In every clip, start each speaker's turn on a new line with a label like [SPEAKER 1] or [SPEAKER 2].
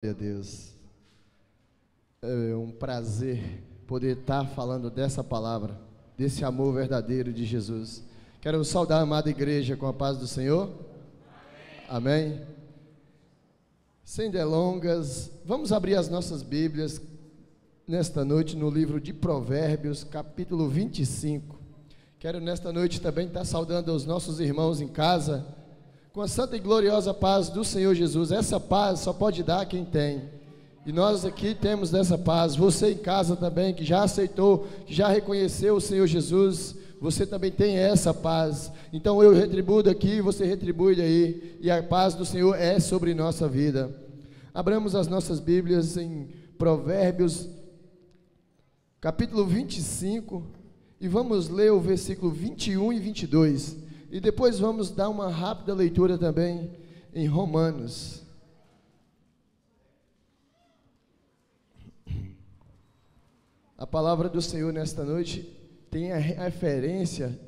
[SPEAKER 1] Glória a Deus. É um prazer poder estar falando dessa palavra, desse amor verdadeiro de Jesus. Quero saudar a amada igreja com a paz do Senhor. Amém. Sem delongas, vamos abrir as nossas Bíblias nesta noite no livro de Provérbios, capítulo 25. Quero nesta noite também estar saudando os nossos irmãos em casa, com a santa e gloriosa paz do Senhor Jesus. Essa paz só pode dar quem tem, e nós aqui temos dessa paz. Você em casa também, que já aceitou, que já reconheceu o Senhor Jesus, você também tem essa paz. Então eu retribuo daqui, você retribui daí, e a paz do Senhor é sobre nossa vida. Abramos as nossas Bíblias em Provérbios, capítulo 25, e vamos ler o versículo 21 e 22. E depois vamos dar uma rápida leitura também em Romanos. A palavra do Senhor nesta noite tem a referência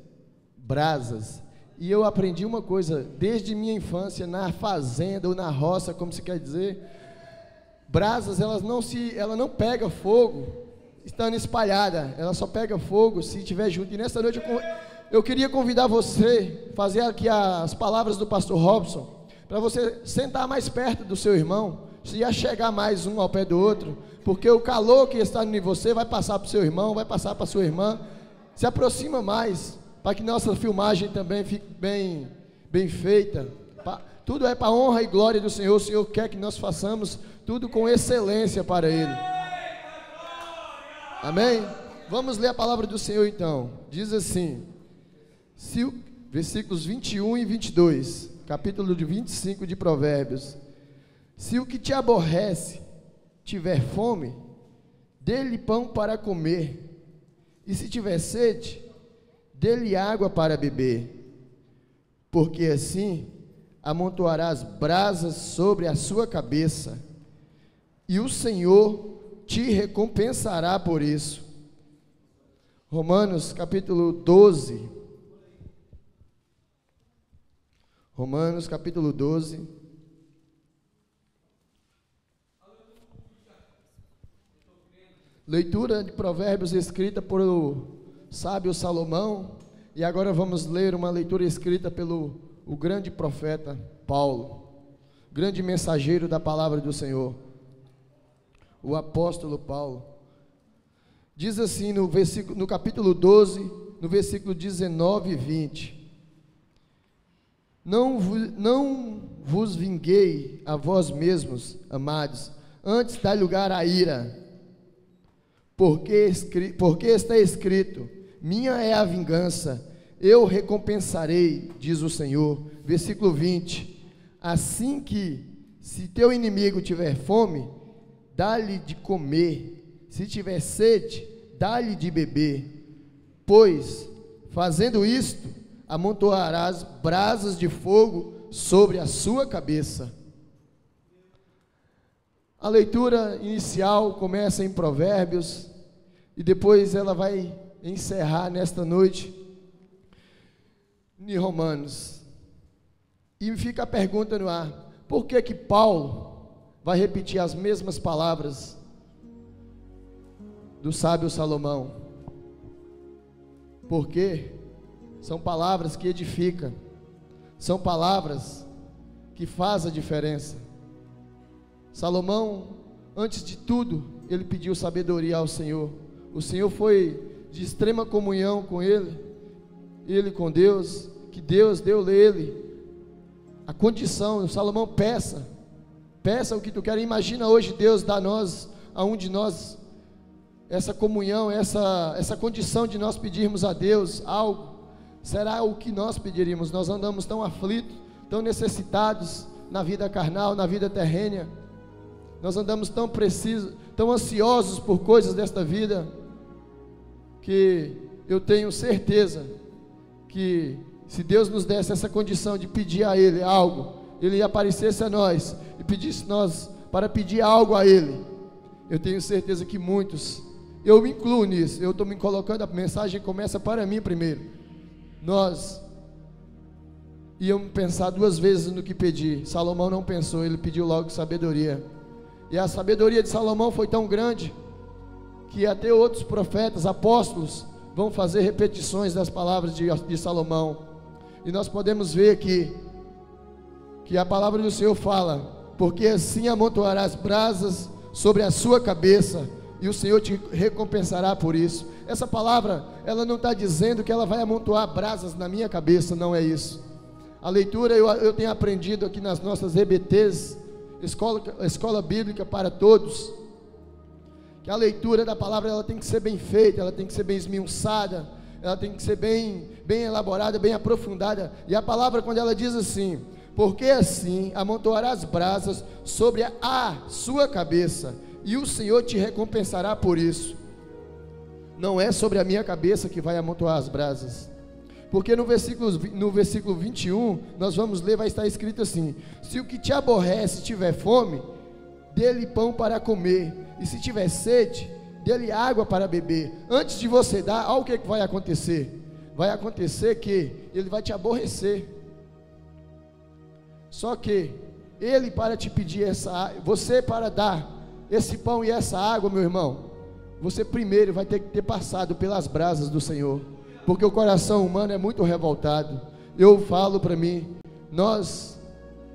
[SPEAKER 1] brasas. E eu aprendi uma coisa desde minha infância, na fazenda ou na roça, como se quer dizer. Brasas, ela não pega fogo estando espalhada, ela só pega fogo se estiver junto. E nesta noite eu queria convidar você a fazer aqui as palavras do pastor Robson, para você sentar mais perto do seu irmão, se chegar mais um ao pé do outro, porque o calor que está em você vai passar para o seu irmão, vai passar para a sua irmã. Se aproxima mais, para que nossa filmagem também fique bem feita. Tudo é para a honra e glória do Senhor. O Senhor quer que nós façamos tudo com excelência para Ele. Amém? Vamos ler a palavra do Senhor então. Diz assim, versículos 21 e 22, capítulo de 25 de Provérbios. Se o que te aborrece tiver fome, dê-lhe pão para comer, e se tiver sede, dê-lhe água para beber, porque assim amontoarás brasas sobre a sua cabeça, e o Senhor te recompensará por isso. Romanos capítulo 12. Romanos capítulo 12. Leitura de Provérbios escrita por o sábio Salomão. E agora vamos ler uma leitura escrita pelo o grande profeta Paulo, grande mensageiro da palavra do Senhor, o apóstolo Paulo. Diz assim no capítulo 12, no versículo 19 e 20. Não vos vinguei a vós mesmos, amados, antes dá lugar à ira, porque está escrito, minha é a vingança, eu recompensarei, diz o Senhor. Versículo 20, assim que, se teu inimigo tiver fome, dá-lhe de comer, se tiver sede, dá-lhe de beber, pois, fazendo isto, amontoarás brasas de fogo sobre a sua cabeça. A leitura inicial começa em Provérbios, e depois ela vai encerrar nesta noite em Romanos. E fica a pergunta no ar: por que Paulo vai repetir as mesmas palavras do sábio Salomão? Porque são palavras que edificam, são palavras que fazem a diferença. Salomão, antes de tudo, ele pediu sabedoria ao Senhor. O Senhor foi de extrema comunhão com ele com Deus, que Deus deu a ele a condição. Salomão, peça o que tu quer. Imagina hoje Deus dá a um de nós essa comunhão, essa condição de nós pedirmos a Deus algo. Será o que nós pediríamos? Nós andamos tão aflitos, tão necessitados na vida carnal, na vida terrena. Nós andamos tão precisos, tão ansiosos por coisas desta vida, que eu tenho certeza que se Deus nos desse essa condição de pedir a Ele algo, Ele aparecesse a nós e pedisse nós para pedir algo a Ele, eu tenho certeza que muitos, eu me incluo nisso, eu estou me colocando, a mensagem começa para mim primeiro. Nós íamos pensar duas vezes no que pedir. Salomão não pensou, ele pediu logo sabedoria. E a sabedoria de Salomão foi tão grande que até outros profetas, apóstolos, vão fazer repetições das palavras de Salomão. E nós podemos ver que a palavra do Senhor fala: porque assim amontoarás brasas sobre a sua cabeça, e o Senhor te recompensará por isso. Essa palavra, ela não está dizendo que ela vai amontoar brasas na minha cabeça, não é isso. A leitura eu tenho aprendido aqui nas nossas EBTs, Escola Bíblica para Todos, que a leitura da palavra ela tem que ser bem feita, ela tem que ser bem esmiuçada, ela tem que ser bem elaborada, bem aprofundada. E a palavra, quando ela diz assim: porque assim amontoarás brasas sobre a sua cabeça, e o Senhor te recompensará por isso. Não é sobre a minha cabeça que vai amontoar as brasas, porque no versículo 21, nós vamos ler, vai estar escrito assim: se o que te aborrece tiver fome, dê-lhe pão para comer, e se tiver sede, dê-lhe água para beber. Antes de você dar, olha o que vai acontecer. Vai acontecer que ele vai te aborrecer. Só que ele, para te pedir você para dar esse pão e essa água, meu irmão, você primeiro vai ter que ter passado pelas brasas do Senhor, porque o coração humano é muito revoltado. Eu falo para mim,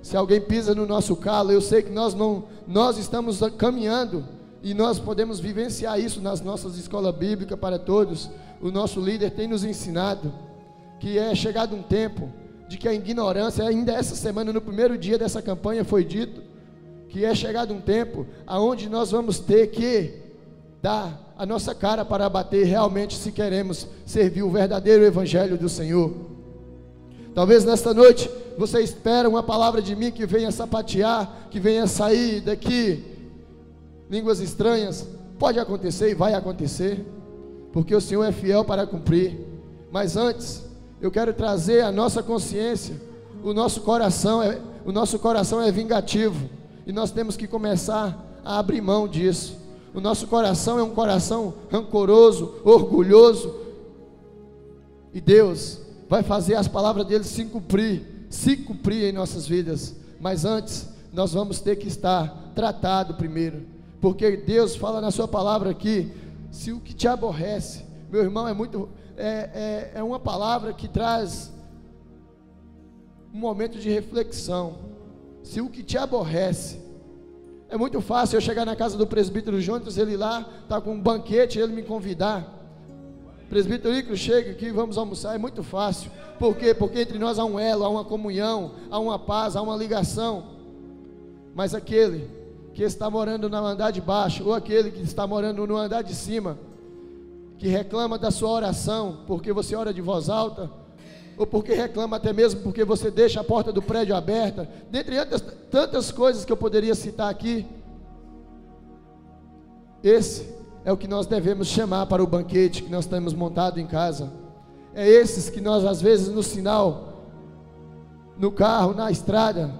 [SPEAKER 1] se alguém pisa no nosso calo, eu sei que nós estamos caminhando, e nós podemos vivenciar isso nas nossas escolas bíblicas para todos. O nosso líder tem nos ensinado que é chegado um tempo de que a ignorância, ainda essa semana, no primeiro dia dessa campanha, foi dito que é chegado um tempo aonde nós vamos ter que dar a nossa cara para bater realmente, se queremos servir o verdadeiro evangelho do Senhor. Talvez nesta noite você espera uma palavra de mim que venha sapatear, que venha sair daqui línguas estranhas. Pode acontecer e vai acontecer, porque o Senhor é fiel para cumprir. Mas antes, eu quero trazer a nossa consciência. O nosso coração é vingativo, e nós temos que começar a abrir mão disso. O nosso coração é um coração rancoroso, orgulhoso, e Deus vai fazer as palavras dele se cumprir em nossas vidas. Mas antes, nós vamos ter que estar tratado primeiro, porque Deus fala na sua palavra aqui: se o que te aborrece, meu irmão, é uma palavra que traz um momento de reflexão. Se o que te aborrece, é muito fácil eu chegar na casa do presbítero Jonas, ele lá está com um banquete, ele me convidar: presbítero Icaro, chega aqui, vamos almoçar. É muito fácil. Por quê? Porque entre nós há um elo, há uma comunhão, há uma paz, há uma ligação. Mas aquele que está morando no andar de baixo, ou aquele que está morando no andar de cima, que reclama da sua oração, porque você ora de voz alta, ou porque reclama até mesmo porque você deixa a porta do prédio aberta, dentre tantas coisas que eu poderia citar aqui, esse é o que nós devemos chamar para o banquete que nós temos montado em casa. É esses que nós, às vezes, no sinal, no carro, na estrada,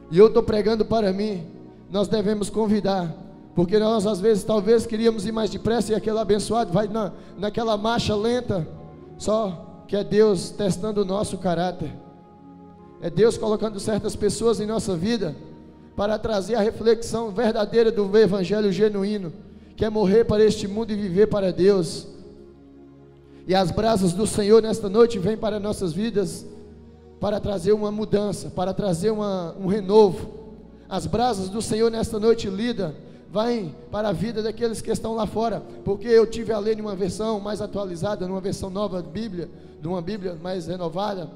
[SPEAKER 1] e eu estou pregando para mim, nós devemos convidar, porque nós, às vezes, talvez queríamos ir mais depressa, e aquele abençoado vai naquela marcha lenta, só que é Deus testando o nosso caráter, é Deus colocando certas pessoas em nossa vida, para trazer a reflexão verdadeira do evangelho genuíno, que é morrer para este mundo e viver para Deus. E as brasas do Senhor nesta noite vêm para nossas vidas, para trazer uma mudança, para trazer um renovo. As brasas do Senhor nesta noite, lida, vai para a vida daqueles que estão lá fora, porque eu tive a ler em uma versão mais atualizada, numa versão nova da Bíblia, de uma Bíblia mais renovada,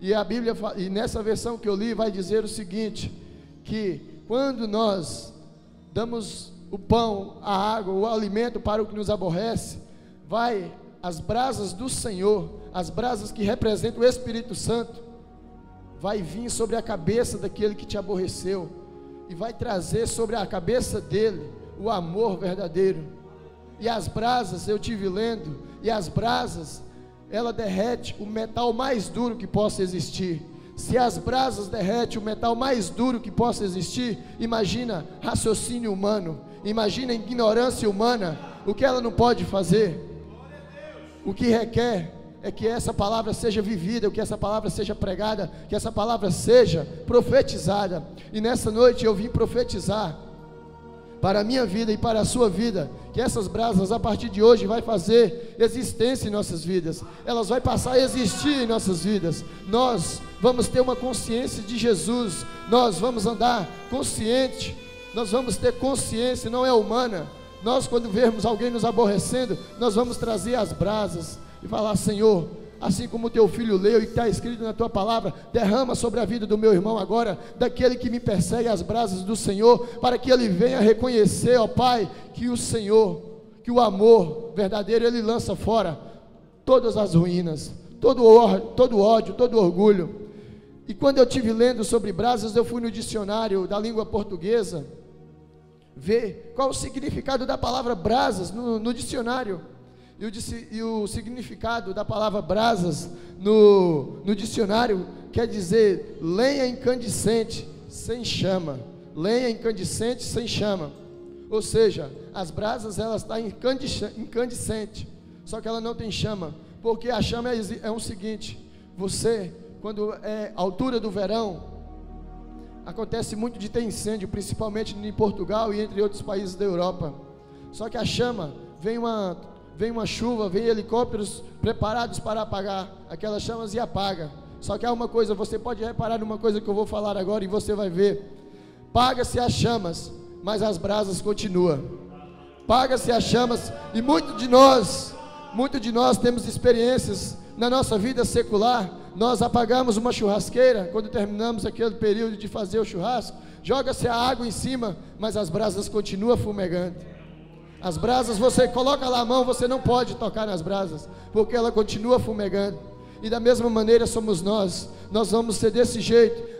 [SPEAKER 1] e nessa versão que eu li vai dizer o seguinte, que quando nós damos o pão, a água, o alimento para o que nos aborrece, vai as brasas do Senhor, as brasas que representam o Espírito Santo, vai vir sobre a cabeça daquele que te aborreceu, e vai trazer sobre a cabeça dele o amor verdadeiro. E as brasas, eu tive lendo, e as brasas, ela derrete o metal mais duro que possa existir. Se as brasas derretem o metal mais duro que possa existir, imagina raciocínio humano, imagina ignorância humana, o que ela não pode fazer. O que requer é que essa palavra seja vivida, que essa palavra seja pregada, que essa palavra seja profetizada. E nessa noite eu vim profetizar para a minha vida e para a sua vida, que essas brasas a partir de hoje vai fazer existência em nossas vidas, elas vão passar a existir em nossas vidas. Nós vamos ter uma consciência de Jesus, nós vamos andar consciente, nós vamos ter consciência, não é humana. Nós, quando vermos alguém nos aborrecendo, nós vamos trazer as brasas e falar: Senhor, assim como o teu filho leu e está escrito na tua palavra, derrama sobre a vida do meu irmão agora, daquele que me persegue, as brasas do Senhor, para que ele venha reconhecer, ó Pai, que o Senhor, que o amor verdadeiro, ele lança fora todas as ruínas, todo ódio, todo orgulho. E quando eu estive lendo sobre brasas, eu fui no dicionário da língua portuguesa ver qual o significado da palavra brasas no dicionário. E o significado da palavra brasas no dicionário quer dizer lenha incandescente sem chama. Lenha incandescente sem chama. Ou seja, as brasas, elas estão incandescente, só que ela não tem chama, porque a chama é o seguinte: você, quando é altura do verão, acontece muito de ter incêndio, principalmente em Portugal e entre outros países da Europa. Só que a chama, vem uma chuva, vem helicópteros preparados para apagar aquelas chamas e apaga. Só que há uma coisa, você pode reparar numa coisa que eu vou falar agora e você vai ver: paga-se as chamas, mas as brasas continuam. Paga-se as chamas, e muito de nós temos experiências na nossa vida secular. Nós apagamos uma churrasqueira, quando terminamos aquele período de fazer o churrasco, joga-se a água em cima, mas as brasas continuam fumegando. As brasas, você coloca lá a mão, você não pode tocar nas brasas, porque ela continua fumegando. E da mesma maneira somos nós vamos ser desse jeito.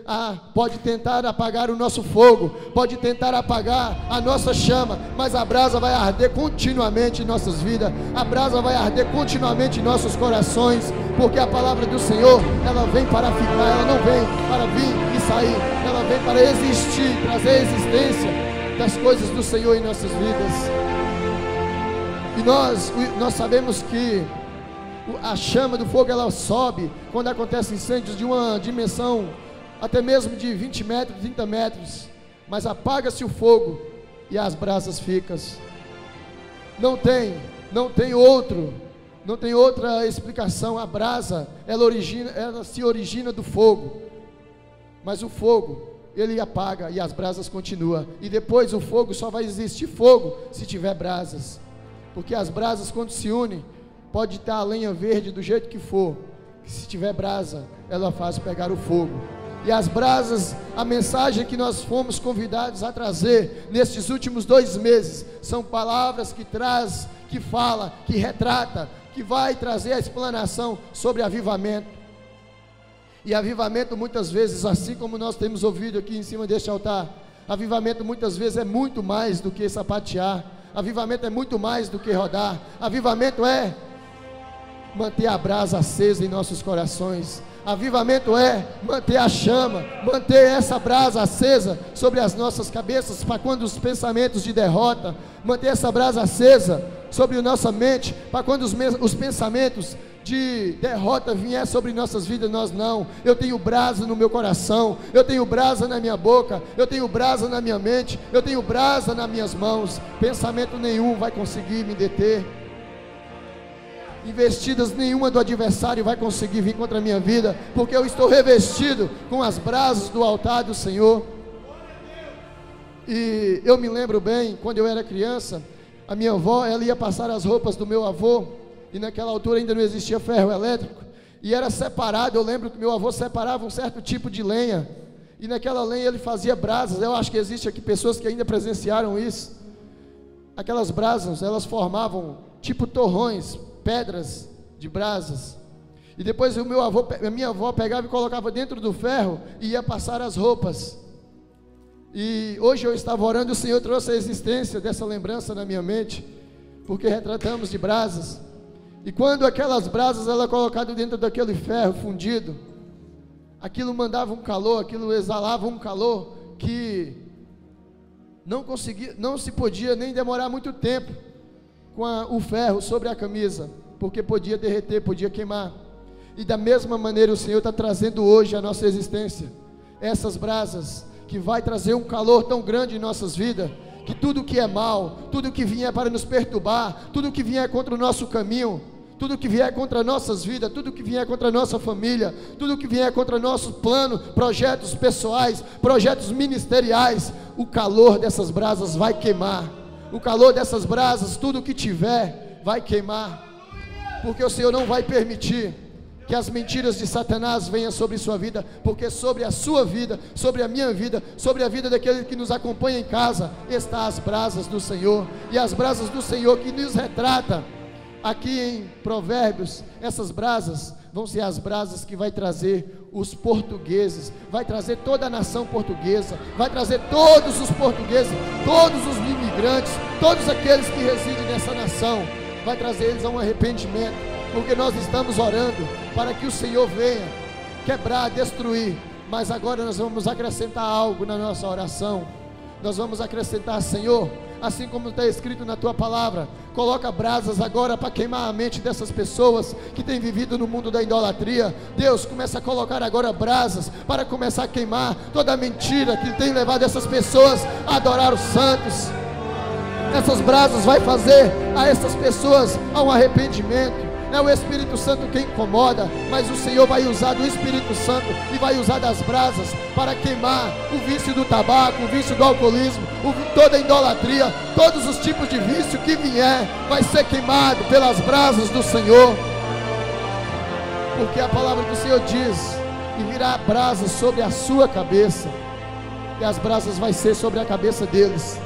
[SPEAKER 1] Pode tentar apagar o nosso fogo, pode tentar apagar a nossa chama, mas a brasa vai arder continuamente em nossas vidas, a brasa vai arder continuamente em nossos corações, porque a palavra do Senhor, ela vem para ficar, ela não vem para vir e sair, ela vem para existir, trazer a existência das coisas do Senhor em nossas vidas. E nós sabemos que a chama do fogo, ela sobe quando acontece incêndios de uma dimensão até mesmo de 20 metros, 30 metros, mas apaga-se o fogo e as brasas ficam. Não tem outra explicação. A brasa, ela se origina do fogo, mas o fogo, ele apaga e as brasas continuam, e depois o fogo, só vai existir fogo se tiver brasas, porque as brasas, quando se unem, pode estar a lenha verde do jeito que for, que se tiver brasa, ela faz pegar o fogo. E as brasas, a mensagem que nós fomos convidados a trazer nestes últimos 2 meses, são palavras que fala, que retrata, que vai trazer a explanação sobre avivamento. E avivamento, muitas vezes, assim como nós temos ouvido aqui em cima deste altar, avivamento muitas vezes é muito mais do que sapatear, avivamento é muito mais do que rodar, avivamento é manter a brasa acesa em nossos corações. Avivamento é manter a chama, manter essa brasa acesa sobre as nossas cabeças, para quando os pensamentos de derrota, manter essa brasa acesa sobre a nossa mente, para quando os pensamentos de derrota vier sobre nossas vidas, eu tenho brasa no meu coração, eu tenho brasa na minha boca, eu tenho brasa na minha mente, eu tenho brasa nas minhas mãos, pensamento nenhum vai conseguir me deter, investidas nenhuma do adversário vai conseguir vir contra a minha vida, porque eu estou revestido com as brasas do altar do Senhor. E eu me lembro bem, quando eu era criança, a minha avó, ela ia passar as roupas do meu avô, e naquela altura ainda não existia ferro elétrico, e era separado. Eu lembro que meu avô separava um certo tipo de lenha, e naquela lenha ele fazia brasas. Eu acho que existe aqui pessoas que ainda presenciaram isso. Aquelas brasas, elas formavam tipo torrões, pedras de brasas, e depois a minha avó pegava e colocava dentro do ferro e ia passar as roupas. E hoje eu estava orando, o Senhor trouxe a existência dessa lembrança na minha mente, porque retratamos de brasas, e quando aquelas brasas ela colocada dentro daquele ferro fundido, aquilo mandava um calor, aquilo exalava um calor que não se podia nem demorar muito tempo com o ferro sobre a camisa, porque podia derreter, podia queimar. E da mesma maneira o Senhor está trazendo hoje a nossa existência, essas brasas, que vai trazer um calor tão grande em nossas vidas, que tudo que é mal, tudo que vier para nos perturbar, tudo que vier contra o nosso caminho, tudo que vier contra nossas vidas, tudo que vier contra a nossa família, tudo que vier contra nosso plano, projetos pessoais, projetos ministeriais, o calor dessas brasas vai queimar, o calor dessas brasas, tudo que tiver, vai queimar, porque o Senhor não vai permitir que as mentiras de Satanás venham sobre sua vida, porque sobre a sua vida, sobre a minha vida, sobre a vida daquele que nos acompanha em casa, está as brasas do Senhor, e as brasas do Senhor que nos retrata, aqui em Provérbios, essas brasas vão ser as brasas que vai trazer os portugueses, vai trazer toda a nação portuguesa, vai trazer todos os portugueses, todos os imigrantes, todos aqueles que residem nessa nação, vai trazer eles a um arrependimento, porque nós estamos orando para que o Senhor venha quebrar, destruir, mas agora nós vamos acrescentar algo na nossa oração, nós vamos acrescentar: Senhor, assim como está escrito na tua palavra, coloca brasas agora para queimar a mente dessas pessoas que têm vivido no mundo da idolatria. Deus, começa a colocar agora brasas para começar a queimar toda a mentira que tem levado essas pessoas a adorar os santos. Essas brasas vai fazer a essas pessoas a um arrependimento. É o Espírito Santo quem incomoda, mas o Senhor vai usar do Espírito Santo e vai usar das brasas para queimar o vício do tabaco, o vício do alcoolismo, toda a idolatria, todos os tipos de vício que vier, vai ser queimado pelas brasas do Senhor, porque a palavra do Senhor diz: e virá brasas sobre a sua cabeça, e as brasas vai ser sobre a cabeça deles,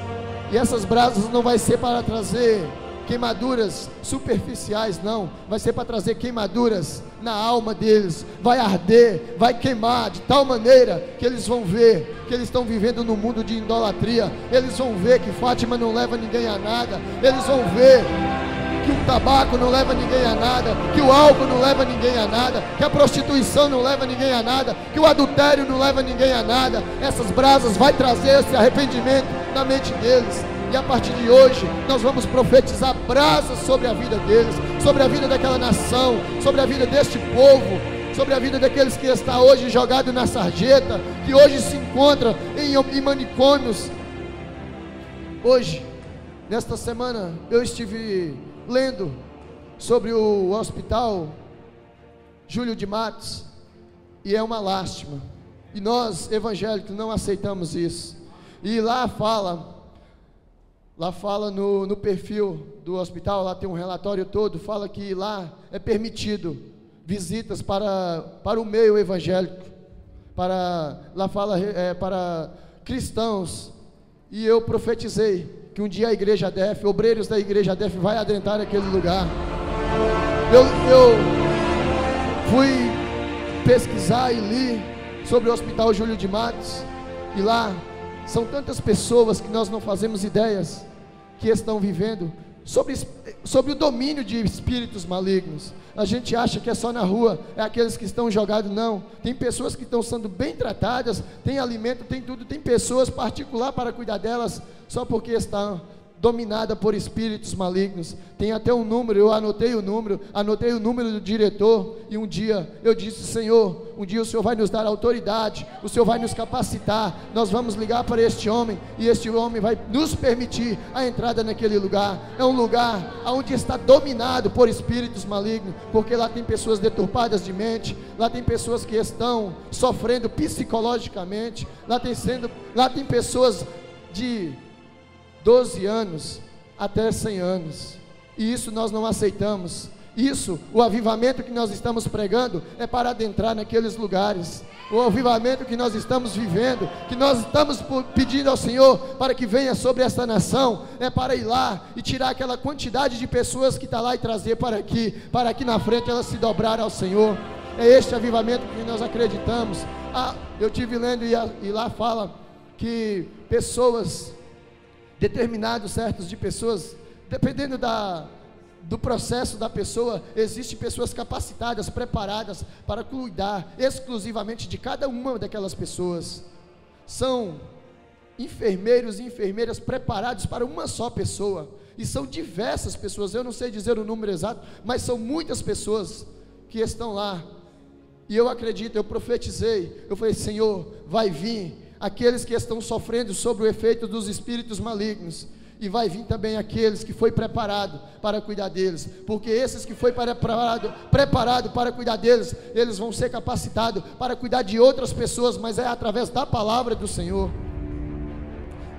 [SPEAKER 1] e essas brasas não vai ser para trazer queimaduras superficiais, não, vai ser para trazer queimaduras na alma deles, vai arder, vai queimar de tal maneira que eles vão ver que eles estão vivendo no mundo de idolatria, eles vão ver que Fátima não leva ninguém a nada, eles vão ver que o tabaco não leva ninguém a nada, que o álcool não leva ninguém a nada, que a prostituição não leva ninguém a nada, que o adultério não leva ninguém a nada. Essas brasas vai trazer esse arrependimento na mente deles. E a partir de hoje, nós vamos profetizar brasas sobre a vida deles, sobre a vida daquela nação, sobre a vida deste povo, sobre a vida daqueles que está hoje jogado na sarjeta, que hoje se encontra em manicômios. Hoje, nesta semana, eu estive lendo sobre o hospital Júlio de Matos, e é uma lástima, e nós evangélicos não aceitamos isso. E lá fala no perfil do hospital, lá tem um relatório todo, fala que lá é permitido visitas para o meio evangélico, lá fala para cristãos, e eu profetizei que um dia a igreja DEF, obreiros da igreja DEF vai adentrar aquele lugar. Eu fui pesquisar e li sobre o hospital Júlio de Matos, e lá são tantas pessoas que nós não fazemos ideias que estão vivendo sobre o domínio de espíritos malignos. A gente acha que é só na rua, é aqueles que estão jogados. Não, tem pessoas que estão sendo bem tratadas, tem alimento, tem tudo, tem pessoas particular para cuidar delas, só porque estão dominada por espíritos malignos. Tem até um número, eu anotei o número do diretor, e um dia eu disse: Senhor, um dia o Senhor vai nos dar autoridade, o Senhor vai nos capacitar, nós vamos ligar para este homem, e este homem vai nos permitir a entrada naquele lugar. É um lugar onde está dominado por espíritos malignos, porque lá tem pessoas deturpadas de mente, lá tem pessoas que estão sofrendo psicologicamente, lá tem pessoas de 12 anos até 100 anos, e isso nós não aceitamos. Isso, o avivamento que nós estamos pregando é para adentrar naqueles lugares. O avivamento que nós estamos vivendo, que nós estamos pedindo ao Senhor para que venha sobre essa nação, é para ir lá e tirar aquela quantidade de pessoas que está lá e trazer para aqui na frente elas se dobrarem ao Senhor. É este avivamento que nós acreditamos. Eu estive lendo e lá fala que pessoas, determinados certos de pessoas, dependendo do processo da pessoa, existem pessoas capacitadas, preparadas para cuidar exclusivamente de cada uma daquelas pessoas. São enfermeiros e enfermeiras preparados para uma só pessoa, e são diversas pessoas, eu não sei dizer o número exato, mas são muitas pessoas que estão lá. E eu acredito, eu profetizei, eu falei: Senhor, vai vir aqueles que estão sofrendo sobre o efeito dos espíritos malignos, e vai vir também aqueles que foi preparado para cuidar deles, porque esses que foi preparado para cuidar deles, eles vão ser capacitados para cuidar de outras pessoas, mas é através da palavra do Senhor.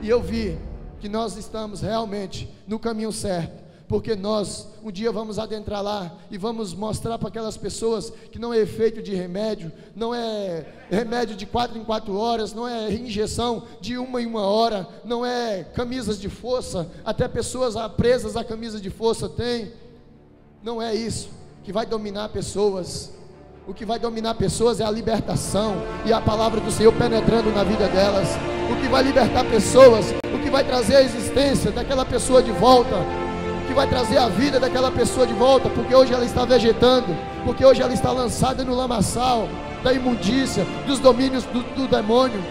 [SPEAKER 1] E eu vi que nós estamos realmente no caminho certo, porque nós um dia vamos adentrar lá e vamos mostrar para aquelas pessoas que não é efeito de remédio, não é remédio de 4 em 4 horas, não é injeção de 1 em 1 hora, não é camisas de força, até pessoas presas a camisa de força tem. Não é isso que vai dominar pessoas. O que vai dominar pessoas é a libertação e a palavra do Senhor penetrando na vida delas. O que vai libertar pessoas, o que vai trazer a existência daquela pessoa de volta, que vai trazer a vida daquela pessoa de volta, porque hoje ela está vegetando, porque hoje ela está lançada no lamaçal da imundícia, dos domínios do demônio.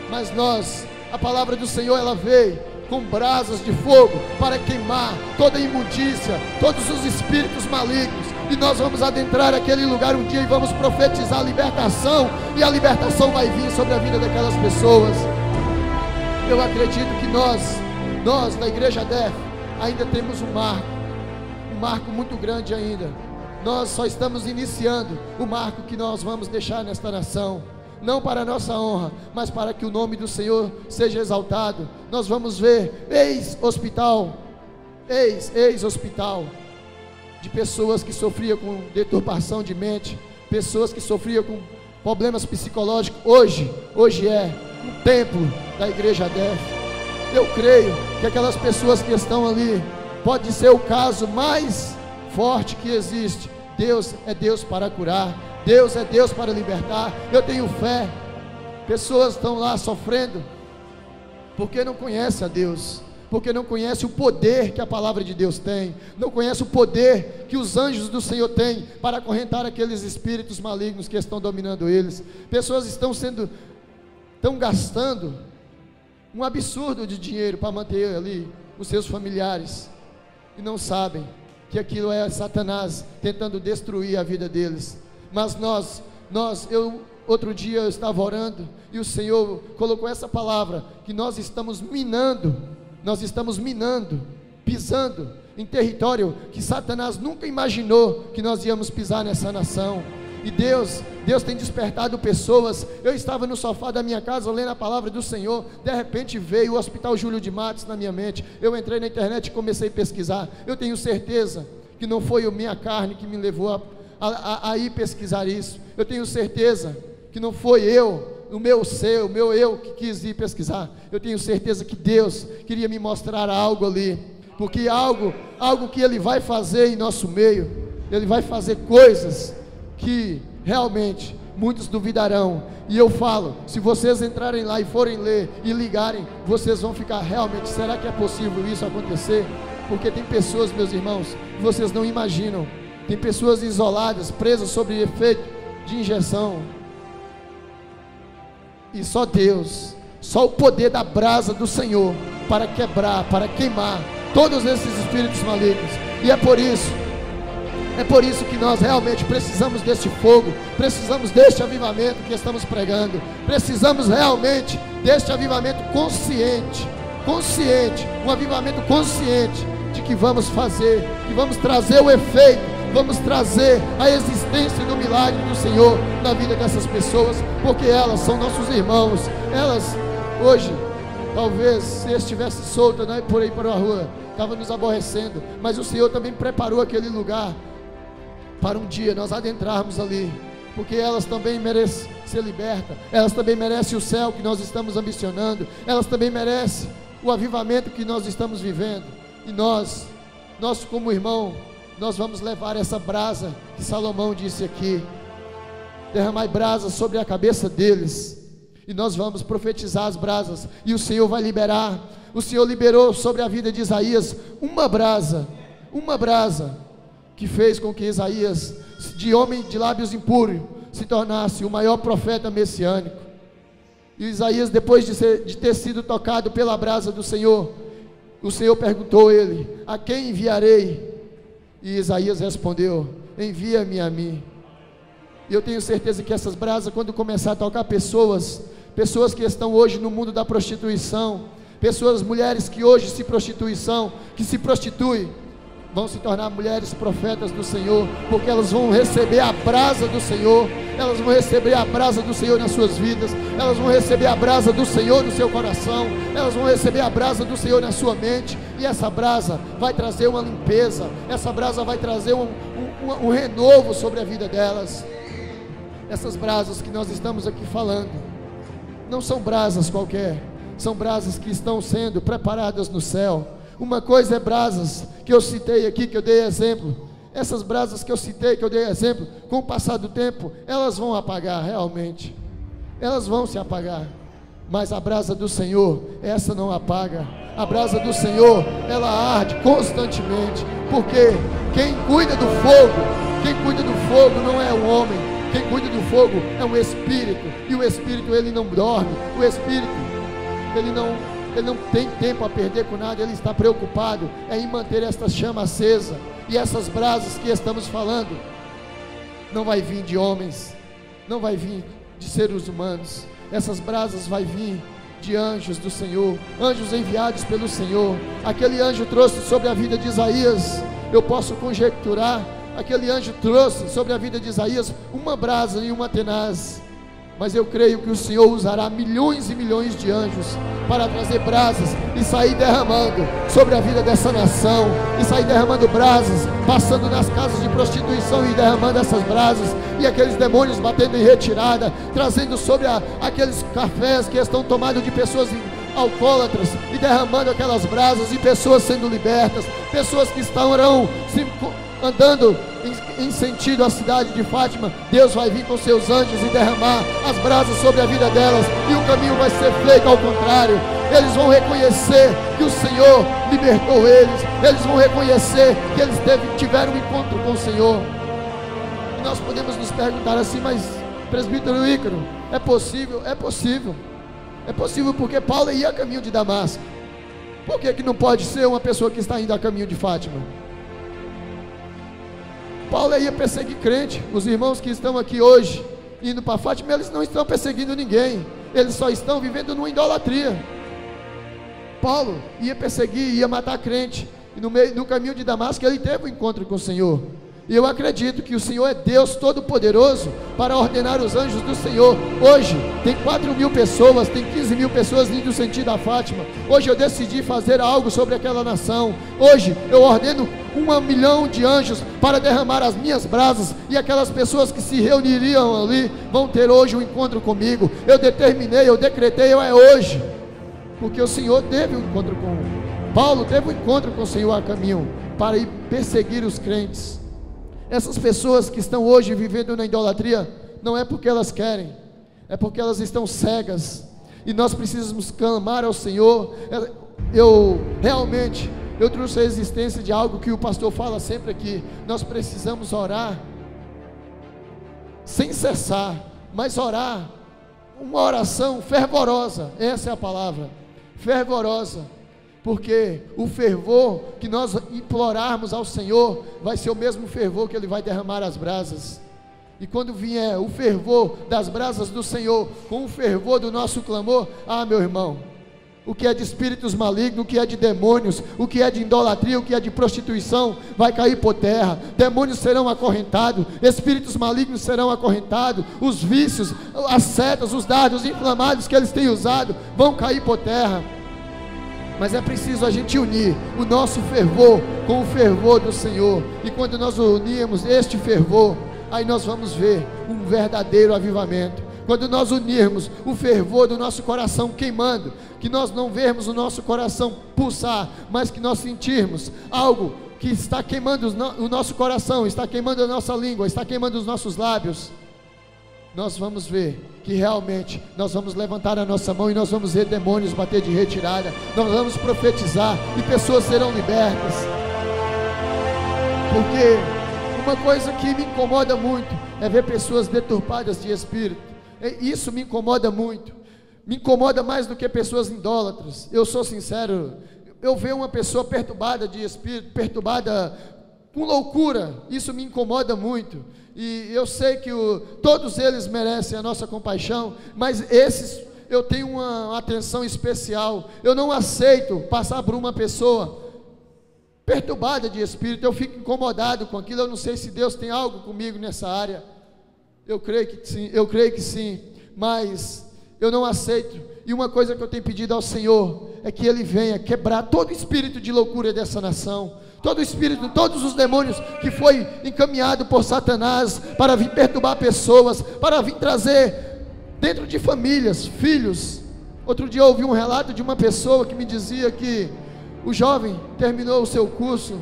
[SPEAKER 1] Mas nós, a palavra do Senhor, ela veio com brasas de fogo para queimar toda a imundícia, todos os espíritos malignos, e nós vamos adentrar aquele lugar um dia e vamos profetizar a libertação, e a libertação vai vir sobre a vida daquelas pessoas. Eu acredito que nós da Igreja DEF ainda temos um marco muito grande ainda. Nós só estamos iniciando o marco que nós vamos deixar nesta nação, não para a nossa honra, mas para que o nome do Senhor seja exaltado. Nós vamos ver ex-hospital de pessoas que sofriam com deturpação de mente, pessoas que sofriam com problemas psicológicos. Hoje é um templo da Igreja DEF. Eu creio que aquelas pessoas que estão ali, pode ser o caso mais forte que existe. Deus é Deus para curar, Deus é Deus para libertar. Eu tenho fé. Pessoas estão lá sofrendo porque não conhecem a Deus, porque não conhecem o poder que a palavra de Deus tem, não conhecem o poder que os anjos do Senhor têm para acorrentar aqueles espíritos malignos que estão dominando eles. Pessoas estão gastando um absurdo de dinheiro para manter ali os seus familiares, e não sabem que aquilo é Satanás tentando destruir a vida deles. Mas outro dia eu estava orando, e o Senhor colocou essa palavra, que nós estamos minando, pisando em território que Satanás nunca imaginou que nós íamos pisar nessa nação. E Deus tem despertado pessoas. Eu estava no sofá da minha casa lendo a palavra do Senhor, de repente veio o Hospital Júlio de Matos na minha mente. Eu entrei na internet e comecei a pesquisar. Eu tenho certeza que não foi a minha carne que me levou a ir pesquisar isso. Eu tenho certeza que não foi o meu eu que quis ir pesquisar. Eu tenho certeza que Deus queria me mostrar algo ali, porque algo que Ele vai fazer em nosso meio. Ele vai fazer coisas que realmente muitos duvidarão. E eu falo, se vocês entrarem lá e forem ler e ligarem, vocês vão ficar realmente, será que é possível isso acontecer? Porque tem pessoas, meus irmãos, que vocês não imaginam. Tem pessoas isoladas, presas sob efeito de injeção, e só Deus, só o poder da brasa do Senhor para quebrar, para queimar todos esses espíritos malignos. E é por isso que nós realmente precisamos deste fogo, precisamos deste avivamento que estamos pregando, precisamos realmente deste avivamento consciente, um avivamento consciente de que vamos fazer, que vamos trazer o efeito, vamos trazer a existência do milagre do Senhor na vida dessas pessoas, porque elas são nossos irmãos. Elas hoje, talvez se estivesse solta, né, por aí para a rua, estava nos aborrecendo, mas o Senhor também preparou aquele lugar para um dia nós adentrarmos ali, porque elas também merecem ser libertas, elas também merecem o céu que nós estamos ambicionando, elas também merecem o avivamento que nós estamos vivendo. E nós como irmão, nós vamos levar essa brasa que Salomão disse aqui, derramai brasa sobre a cabeça deles, e nós vamos profetizar as brasas, e o Senhor vai liberar. O Senhor liberou sobre a vida de Isaías uma brasa que fez com que Isaías, de homem de lábios impuros, se tornasse o maior profeta messiânico. E Isaías, depois de ter sido tocado pela brasa do Senhor, o Senhor perguntou a ele: a quem enviarei? E Isaías respondeu: envia-me a mim. E eu tenho certeza que essas brasas, quando começar a tocar pessoas pessoas que estão hoje no mundo da prostituição, pessoas, mulheres que hoje se prostituem, vão se tornar mulheres profetas do Senhor, porque elas vão receber a brasa do Senhor, elas vão receber a brasa do Senhor nas suas vidas, elas vão receber a brasa do Senhor no seu coração, elas vão receber a brasa do Senhor na sua mente, e essa brasa vai trazer uma limpeza, essa brasa vai trazer um renovo sobre a vida delas. Essas brasas que nós estamos aqui falando, não são brasas qualquer, são brasas que estão sendo preparadas no céu. Uma coisa é brasas que eu citei aqui, que eu dei exemplo. Essas brasas que eu citei, que eu dei exemplo, com o passar do tempo, elas vão apagar realmente. Elas vão se apagar. Mas a brasa do Senhor, essa não apaga. A brasa do Senhor, ela arde constantemente. Porque quem cuida do fogo não é o homem. Quem cuida do fogo é um espírito. E o espírito, ele não dorme. O espírito, ele não tem tempo a perder com nada, ele está preocupado em manter esta chama acesa. E essas brasas que estamos falando, não vai vir de homens, não vai vir de seres humanos, essas brasas vai vir de anjos do Senhor, anjos enviados pelo Senhor. Aquele anjo trouxe sobre a vida de Isaías, eu posso conjecturar, aquele anjo trouxe sobre a vida de Isaías uma brasa e uma tenaz. Mas eu creio que o Senhor usará milhões e milhões de anjos para trazer brasas e sair derramando sobre a vida dessa nação, e sair derramando brasas, passando nas casas de prostituição e derramando essas brasas, e aqueles demônios batendo em retirada, trazendo sobre aqueles cafés que estão tomados de pessoas alcoólatras, e derramando aquelas brasas, e pessoas sendo libertas, pessoas que estarão andando em sentido à cidade de Fátima. Deus vai vir com seus anjos e derramar as brasas sobre a vida delas, e o caminho vai ser feito ao contrário. Eles vão reconhecer que o Senhor libertou eles vão reconhecer que eles tiveram um encontro com o Senhor. E nós podemos nos perguntar assim: mas presbítero Ícaro, é possível? É possível. É possível, porque Paulo ia a caminho de Damasco. Por que não pode ser uma pessoa que está indo a caminho de Fátima? Paulo ia perseguir crente. Os irmãos que estão aqui hoje indo para Fátima, eles não estão perseguindo ninguém, eles só estão vivendo numa idolatria. Paulo ia perseguir, ia matar crente, e no caminho de Damasco ele teve um encontro com o Senhor. E eu acredito que o Senhor é Deus Todo-Poderoso para ordenar os anjos do Senhor. Hoje tem 4.000 pessoas, tem 15.000 pessoas indo sentido a Fátima. Hoje eu decidi fazer algo sobre aquela nação. Hoje eu ordeno 1 milhão de anjos para derramar as minhas brasas, e aquelas pessoas que se reuniriam ali vão ter hoje um encontro comigo. Eu determinei, eu decretei, é hoje, porque o Senhor teve um encontro com Paulo, teve um encontro com o Senhor a caminho para ir perseguir os crentes. Essas pessoas que estão hoje vivendo na idolatria, não é porque elas querem, é porque elas estão cegas, e nós precisamos clamar ao Senhor. Eu trouxe a existência de algo que o pastor fala sempre aqui: nós precisamos orar sem cessar, mas orar uma oração fervorosa, essa é a palavra, fervorosa. Porque o fervor que nós implorarmos ao Senhor vai ser o mesmo fervor que Ele vai derramar as brasas. E quando vier o fervor das brasas do Senhor com o fervor do nosso clamor, meu irmão, o que é de espíritos malignos, o que é de demônios, o que é de idolatria, o que é de prostituição, vai cair por terra. Demônios serão acorrentados, espíritos malignos serão acorrentados, os vícios, as setas, os dardos inflamados que eles têm usado vão cair por terra. Mas é preciso a gente unir o nosso fervor com o fervor do Senhor. E quando nós unirmos este fervor, aí nós vamos ver um verdadeiro avivamento. Quando nós unirmos o fervor do nosso coração queimando, que nós não vermos o nosso coração pulsar, mas que nós sentirmos algo que está queimando o nosso coração, está queimando a nossa língua, está queimando os nossos lábios, nós vamos ver que realmente nós vamos levantar a nossa mão e nós vamos ver demônios bater de retirada, nós vamos profetizar e pessoas serão libertas. Porque uma coisa que me incomoda muito é ver pessoas deturpadas de espírito. Isso me incomoda muito, me incomoda mais do que pessoas idólatras. Eu sou sincero, eu ver uma pessoa perturbada de espírito, perturbada com loucura, isso me incomoda muito. E eu sei que todos eles merecem a nossa compaixão, mas esses eu tenho uma atenção especial. Eu não aceito passar por uma pessoa perturbada de espírito, eu fico incomodado com aquilo. Eu não sei se Deus tem algo comigo nessa área. Eu creio que sim, mas eu não aceito. E uma coisa que eu tenho pedido ao Senhor é que Ele venha quebrar todo espírito de loucura dessa nação, todo espírito, todos os demônios que foi encaminhado por Satanás para vir perturbar pessoas, para vir trazer dentro de famílias, filhos. Outro dia eu ouvi um relato de uma pessoa que me dizia que o jovem terminou o seu curso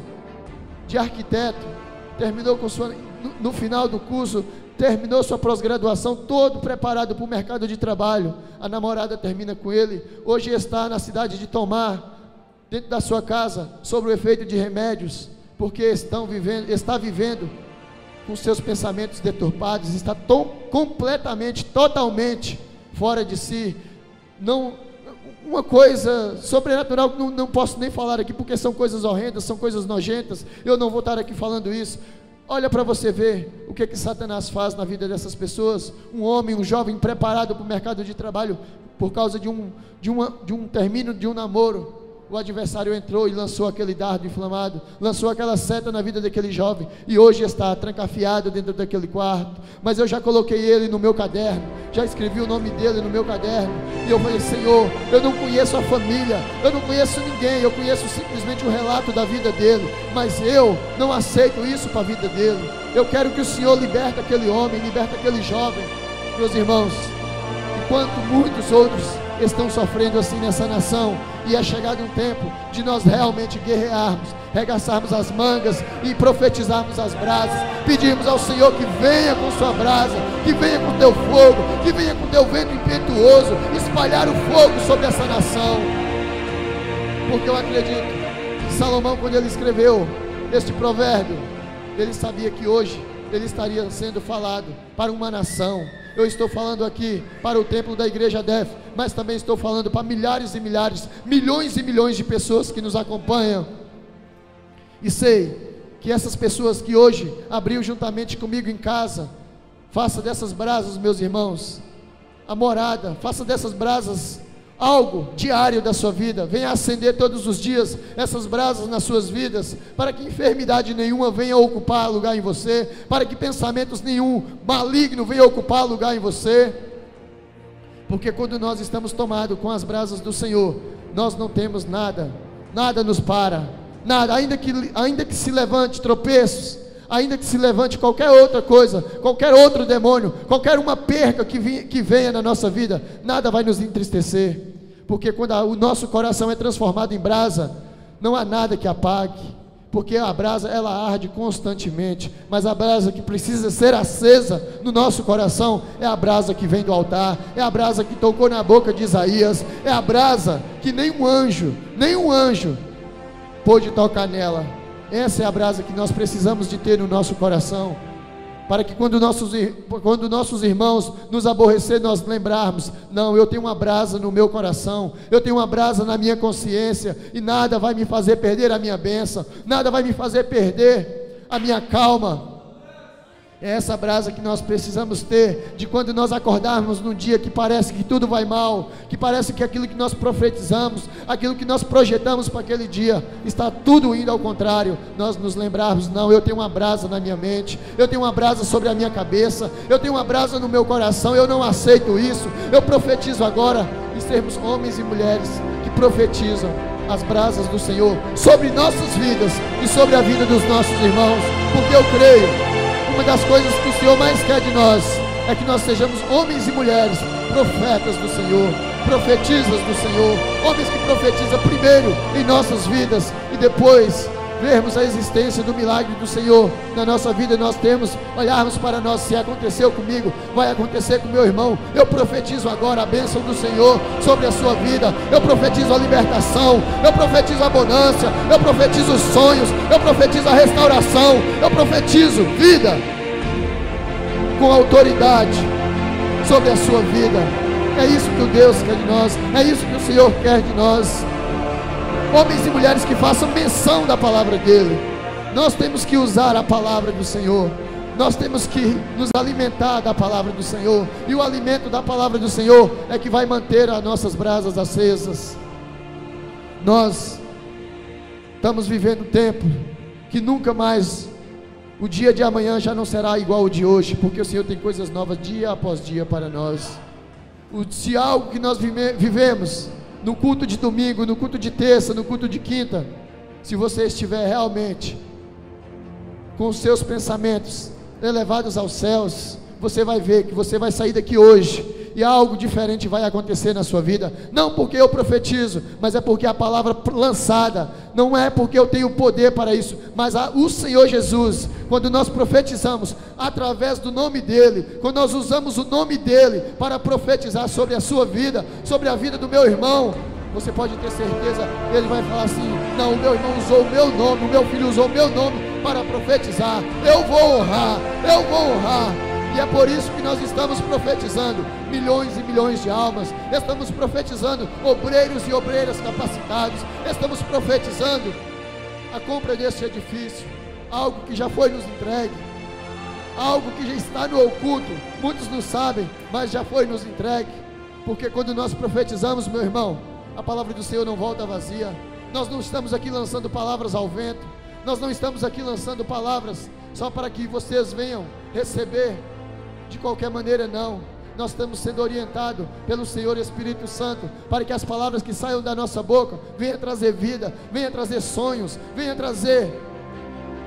[SPEAKER 1] de arquiteto, no final do curso, terminou sua pós-graduação, todo preparado para o mercado de trabalho. A namorada termina com ele, hoje está na cidade de Tomar, dentro da sua casa, sob o efeito de remédios, porque está vivendo com seus pensamentos deturpados, está completamente, totalmente fora de si. Uma coisa sobrenatural que não posso nem falar aqui, porque são coisas horrendas, são coisas nojentas. Eu não vou estar aqui falando isso. Olha para você ver o que Satanás faz na vida dessas pessoas. Um homem, um jovem preparado para o mercado de trabalho, por causa de um término de um namoro, o adversário entrou e lançou aquele dardo inflamado, lançou aquela seta na vida daquele jovem, e hoje está trancafiado dentro daquele quarto. Mas eu já coloquei ele no meu caderno, já escrevi o nome dele no meu caderno, e eu falei: Senhor, eu não conheço a família, eu não conheço ninguém, eu conheço simplesmente o relato da vida dele, mas eu não aceito isso para a vida dele. Eu quero que o Senhor liberte aquele homem, liberte aquele jovem. Meus irmãos, enquanto muitos outros estão sofrendo assim nessa nação, e é chegado um tempo de nós realmente guerrearmos, regaçarmos as mangas e profetizarmos as brasas, pedirmos ao Senhor que venha com sua brasa, que venha com teu fogo, que venha com teu vento impetuoso, espalhar o fogo sobre essa nação. Porque eu acredito que Salomão, quando ele escreveu este provérbio, ele sabia que hoje ele estaria sendo falado para uma nação. Eu estou falando aqui para o templo da igreja DEF, mas também estou falando para milhares e milhares, milhões e milhões de pessoas que nos acompanham. E sei que essas pessoas que hoje abriu juntamente comigo em casa, faça dessas brasas, meus irmãos, a morada, faça dessas brasas algo diário da sua vida. Venha acender todos os dias essas brasas nas suas vidas, para que enfermidade nenhuma venha ocupar lugar em você, para que pensamentos nenhum maligno venha ocupar lugar em você. Porque quando nós estamos tomados com as brasas do Senhor, nós não temos nada nos para, nada, ainda que se levante tropeços, ainda que se levante qualquer outra coisa, qualquer outro demônio, qualquer uma perca que venha na nossa vida, nada vai nos entristecer. Porque quando o nosso coração é transformado em brasa, não há nada que apague, porque a brasa ela arde constantemente, mas a brasa que precisa ser acesa no nosso coração é a brasa que vem do altar, é a brasa que tocou na boca de Isaías, é a brasa que nenhum anjo pôde tocar nela. Essa é a brasa que nós precisamos de ter no nosso coração, para que quando nossos irmãos nos aborrecer, nós lembrarmos: não, eu tenho uma brasa no meu coração, eu tenho uma brasa na minha consciência, e nada vai me fazer perder a minha bênção, nada vai me fazer perder a minha calma. É essa brasa que nós precisamos ter, de quando nós acordarmos num dia que parece que tudo vai mal, que parece que aquilo que nós profetizamos, aquilo que nós projetamos para aquele dia, está tudo indo ao contrário, nós nos lembrarmos: não, eu tenho uma brasa na minha mente, eu tenho uma brasa sobre a minha cabeça, eu tenho uma brasa no meu coração, eu não aceito isso. Eu profetizo agora em sermos homens e mulheres que profetizam as brasas do Senhor sobre nossas vidas e sobre a vida dos nossos irmãos, porque eu creio. Uma das coisas que o Senhor mais quer de nós é que nós sejamos homens e mulheres, profetas do Senhor, profetisas do Senhor, homens que profetizam primeiro em nossas vidas, e depois vermos a existência do milagre do Senhor na nossa vida. Nós olharmos para nós: se aconteceu comigo, vai acontecer com meu irmão. Eu profetizo agora a bênção do Senhor sobre a sua vida, eu profetizo a libertação, eu profetizo a abundância, eu profetizo os sonhos, eu profetizo a restauração, eu profetizo vida com autoridade sobre a sua vida. É isso que o Deus quer de nós, é isso que o Senhor quer de nós. Homens e mulheres que façam menção da palavra dele. Nós temos que usar a palavra do Senhor. Nós temos que nos alimentar da palavra do Senhor, e o alimento da palavra do Senhor é que vai manter as nossas brasas acesas. Nós estamos vivendo um tempo que nunca mais, o dia de amanhã já não será igual ao de hoje, porque o Senhor tem coisas novas dia após dia para nós. Se algo que nós vivemos no culto de domingo, no culto de terça, no culto de quinta, se você estiver realmente com os seus pensamentos elevados aos céus, você vai ver que você vai sair daqui hoje e algo diferente vai acontecer na sua vida. Não porque eu profetizo, mas é porque a palavra lançada, não é porque eu tenho poder para isso, mas o Senhor Jesus, quando nós profetizamos através do nome dele, quando nós usamos o nome dele para profetizar sobre a sua vida, sobre a vida do meu irmão, você pode ter certeza, ele vai falar assim: não, o meu irmão usou o meu nome, o meu filho usou o meu nome para profetizar, eu vou honrar. E é por isso que nós estamos profetizando milhões e milhões de almas, estamos profetizando obreiros e obreiras capacitados, estamos profetizando a compra desse edifício, algo que já foi nos entregue, algo que já está no oculto, muitos não sabem, mas já foi nos entregue, porque quando nós profetizamos, meu irmão, a palavra do Senhor não volta vazia. Nós não estamos aqui lançando palavras ao vento, nós não estamos aqui lançando palavras só para que vocês venham receber de qualquer maneira, não. Nós estamos sendo orientados pelo Senhor Espírito Santo, para que as palavras que saiam da nossa boca venham trazer vida, venham trazer sonhos, venham trazer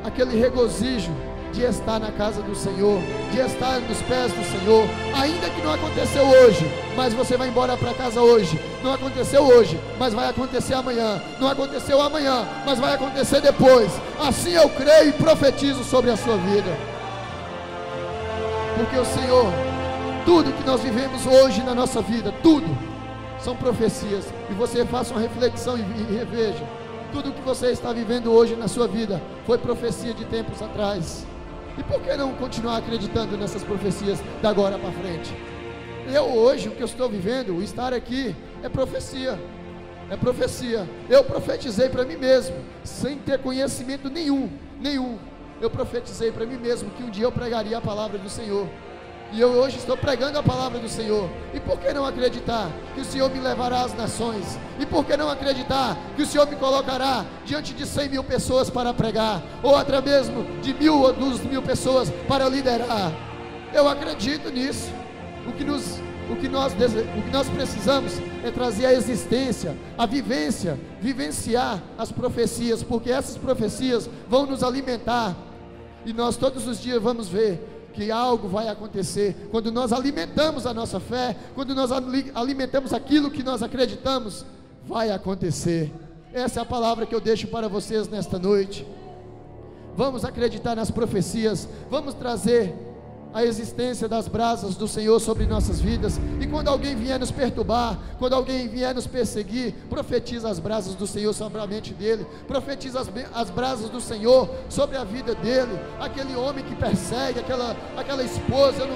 [SPEAKER 1] aquele regozijo de estar na casa do Senhor, de estar nos pés do Senhor, ainda que não aconteceu hoje, mas você vai embora para casa hoje. Não aconteceu hoje, mas vai acontecer amanhã. Não aconteceu amanhã, mas vai acontecer depois. Assim eu creio e profetizo sobre a sua vida, porque o Senhor, tudo que nós vivemos hoje na nossa vida, tudo são profecias. E você faça uma reflexão e reveja, tudo que você está vivendo hoje na sua vida foi profecia de tempos atrás. E por que não continuar acreditando nessas profecias da agora para frente? Eu hoje, o que eu estou vivendo, o estar aqui, é profecia. É profecia. Eu profetizei para mim mesmo, sem ter conhecimento nenhum. Eu profetizei para mim mesmo que um dia eu pregaria a palavra do Senhor. E eu hoje estou pregando a palavra do Senhor. E por que não acreditar que o Senhor me levará às nações? E por que não acreditar que o Senhor me colocará diante de 100.000 pessoas para pregar, ou até mesmo de 1.000 ou 2.000 pessoas para liderar? Eu acredito nisso. O que nós precisamos é trazer a existência, a vivência, vivenciar as profecias, porque essas profecias vão nos alimentar, e nós todos os dias vamos ver que algo vai acontecer. Quando nós alimentamos a nossa fé, quando nós alimentamos aquilo que nós acreditamos, vai acontecer. Essa é a palavra que eu deixo para vocês nesta noite. Vamos acreditar nas profecias, vamos trazer a existência das brasas do Senhor sobre nossas vidas. E quando alguém vier nos perturbar, quando alguém vier nos perseguir, profetiza as brasas do Senhor sobre a mente dele, profetiza as brasas do Senhor sobre a vida dele. Aquele homem que persegue, aquela esposa,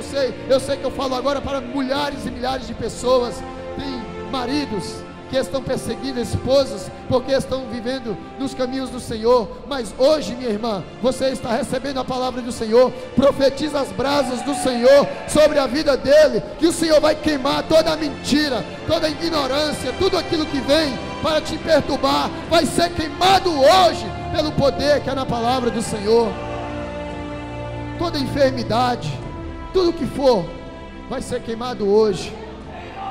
[SPEAKER 1] eu sei que eu falo agora para milhares e milhares de pessoas. Tem maridos que estão perseguindo esposas, porque estão vivendo nos caminhos do Senhor. Mas hoje, minha irmã, você está recebendo a palavra do Senhor. Profetiza as brasas do Senhor sobre a vida dele, que o Senhor vai queimar toda a mentira, toda a ignorância, tudo aquilo que vem para te perturbar, vai ser queimado hoje, pelo poder que é na palavra do Senhor. Toda enfermidade, tudo que for, vai ser queimado hoje.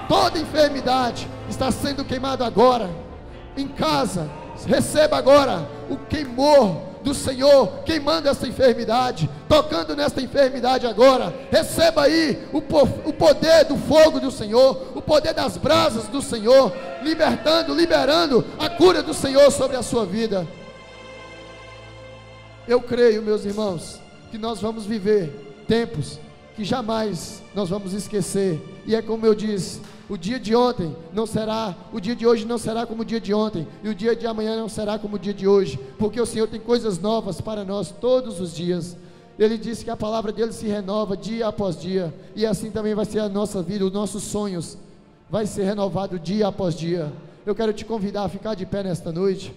[SPEAKER 1] Toda enfermidade está sendo queimada agora. Em casa, receba agora o queimor do Senhor, queimando essa enfermidade, tocando nesta enfermidade agora. Receba aí o poder do fogo do Senhor, o poder das brasas do Senhor, liberando a cura do Senhor sobre a sua vida. Eu creio, meus irmãos, que nós vamos viver tempos que jamais nós vamos esquecer. E é como eu disse, o dia de ontem não será, o dia de hoje não será como o dia de ontem, e o dia de amanhã não será como o dia de hoje, porque o Senhor tem coisas novas para nós todos os dias. Ele disse que a palavra dele se renova dia após dia, e assim também vai ser a nossa vida, os nossos sonhos vai ser renovado dia após dia. Eu quero te convidar a ficar de pé nesta noite.